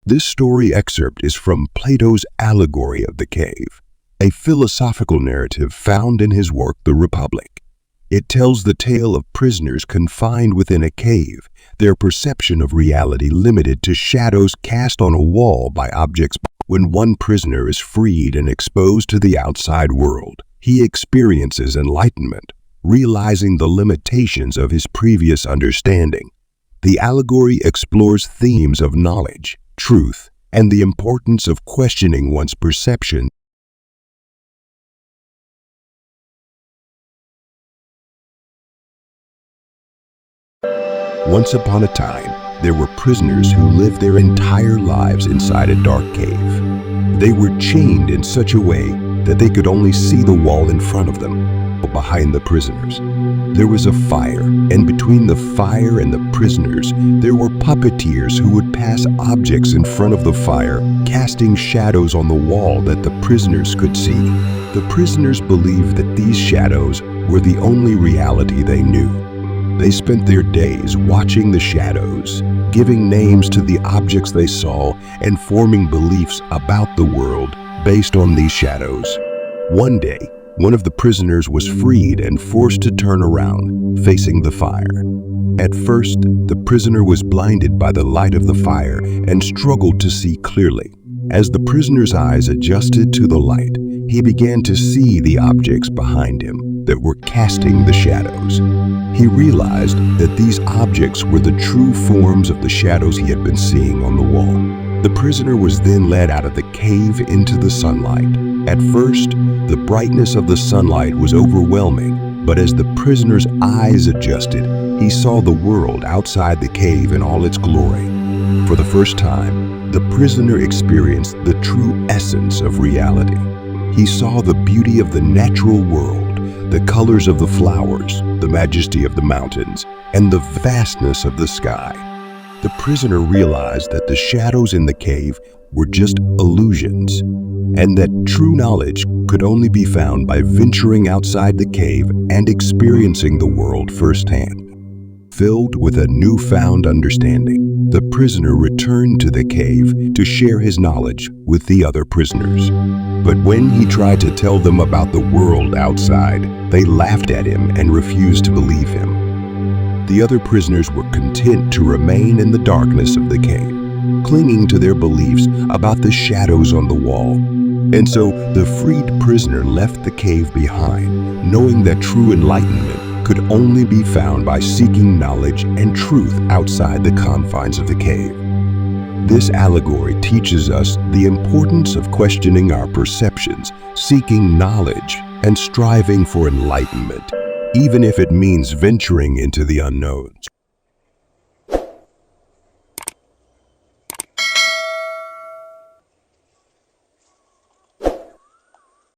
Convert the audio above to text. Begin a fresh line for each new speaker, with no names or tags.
This story excerpt is from Plato's Allegory of the Cave, a philosophical narrative found in his work, The Republic. It tells the tale of prisoners confined within a cave, their perception of reality limited to shadows cast on a wall by objects. When one prisoner is freed and exposed to the outside world, he experiences enlightenment, realizing the limitations of his previous understanding. The allegory explores themes of knowledge, truth, and the importance of questioning one's perception. Once upon a time, there were prisoners who lived their entire lives inside a dark cave. They were chained in such a way that they could only see the wall in front of them. Behind the prisoners, there was a fire, and between the fire and the prisoners, there were puppeteers who would pass objects in front of the fire, casting shadows on the wall that the prisoners could see. The prisoners believed that these shadows were the only reality they knew. They spent their days watching the shadows, giving names to the objects they saw, and forming beliefs about the world based on these shadows. One day, one of the prisoners was freed and forced to turn around, facing the fire. At first, the prisoner was blinded by the light of the fire and struggled to see clearly. As the prisoner's eyes adjusted to the light, he began to see the objects behind him that were casting the shadows. He realized that these objects were the true forms of the shadows he had been seeing on the wall. The prisoner was then led out of the cave into the sunlight. At first, the brightness of the sunlight was overwhelming, but as the prisoner's eyes adjusted, he saw the world outside the cave in all its glory. For the first time, the prisoner experienced the true essence of reality. He saw the beauty of the natural world, the colors of the flowers, the majesty of the mountains, and the vastness of the sky. The prisoner realized that the shadows in the cave were just illusions, and that true knowledge could only be found by venturing outside the cave and experiencing the world firsthand. Filled with a newfound understanding, the prisoner returned to the cave to share his knowledge with the other prisoners. But when he tried to tell them about the world outside, they laughed at him and refused to believe him. The other prisoners were content to remain in the darkness of the cave, clinging to their beliefs about the shadows on the wall. And so the freed prisoner left the cave behind, knowing that true enlightenment could only be found by seeking knowledge and truth outside the confines of the cave. This allegory teaches us the importance of questioning our perceptions, seeking knowledge, and striving for enlightenment, even if it means venturing into the unknowns.